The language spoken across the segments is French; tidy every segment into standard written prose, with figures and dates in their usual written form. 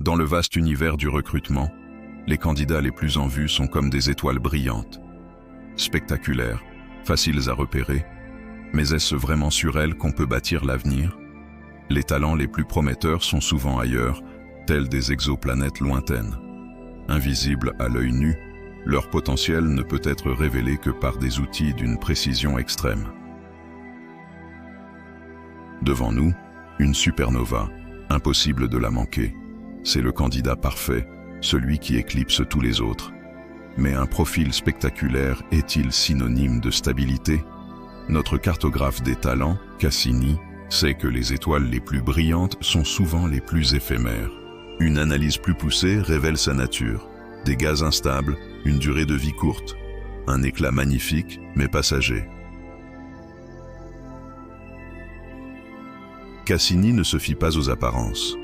Dans le vaste univers du recrutement, les candidats les plus en vue sont comme des étoiles brillantes, spectaculaires, faciles à repérer, mais est-ce vraiment sur elles qu'on peut bâtir l'avenir? Les talents les plus prometteurs sont souvent ailleurs, tels des exoplanètes lointaines. Invisibles à l'œil nu, leur potentiel ne peut être révélé que par des outils d'une précision extrême. Devant nous, une supernova, impossible de la manquer. C'est le candidat parfait, celui qui éclipse tous les autres. Mais un profil spectaculaire est-il synonyme de stabilité? Notre cartographe des talents, Cassini, sait que les étoiles les plus brillantes sont souvent les plus éphémères. Une analyse plus poussée révèle sa nature. Des gaz instables, une durée de vie courte, un éclat magnifique mais passager. Cassini ne se fie pas aux apparences.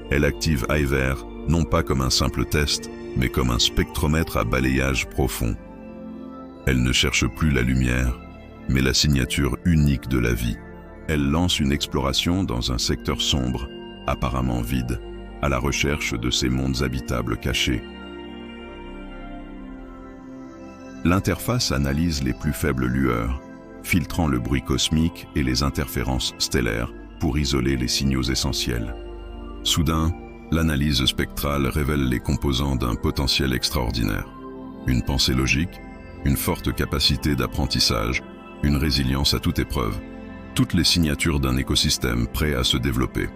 Elle active Hiver non pas comme un simple test, mais comme un spectromètre à balayage profond. Elle ne cherche plus la lumière, mais la signature unique de la vie. Elle lance une exploration dans un secteur sombre, apparemment vide, à la recherche de ces mondes habitables cachés. L'interface analyse les plus faibles lueurs, filtrant le bruit cosmique et les interférences stellaires pour isoler les signaux essentiels. Soudain, l'analyse spectrale révèle les composants d'un potentiel extraordinaire. Une pensée logique, une forte capacité d'apprentissage, une résilience à toute épreuve. Toutes les signatures d'un écosystème prêt à se développer.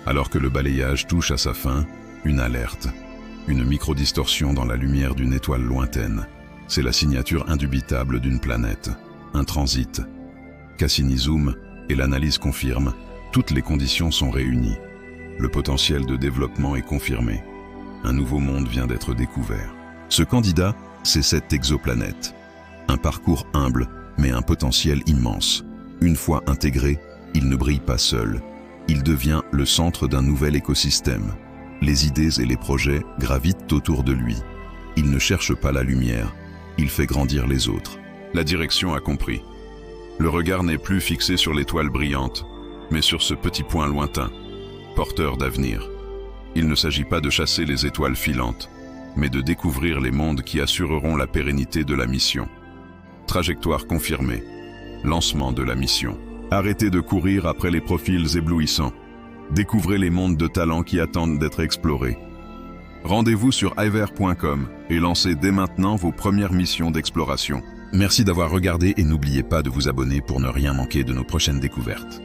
Alors que le balayage touche à sa fin, une alerte. Une microdistorsion dans la lumière d'une étoile lointaine. C'est la signature indubitable d'une planète. Un transit. Cassini zoom et l'analyse confirme, toutes les conditions sont réunies. Le potentiel de développement est confirmé. Un nouveau monde vient d'être découvert. Ce candidat, c'est cette exoplanète. Un parcours humble, mais un potentiel immense. Une fois intégré, il ne brille pas seul. Il devient le centre d'un nouvel écosystème. Les idées et les projets gravitent autour de lui. Il ne cherche pas la lumière, il fait grandir les autres. La direction a compris. Le regard n'est plus fixé sur l'étoile brillante, mais sur ce petit point lointain, porteur d'avenir. Il ne s'agit pas de chasser les étoiles filantes, mais de découvrir les mondes qui assureront la pérennité de la mission. Trajectoire confirmée. Lancement de la mission. Arrêtez de courir après les profils éblouissants. Découvrez les mondes de talents qui attendent d'être explorés. Rendez-vous sur hiver.com et lancez dès maintenant vos premières missions d'exploration. Merci d'avoir regardé et n'oubliez pas de vous abonner pour ne rien manquer de nos prochaines découvertes.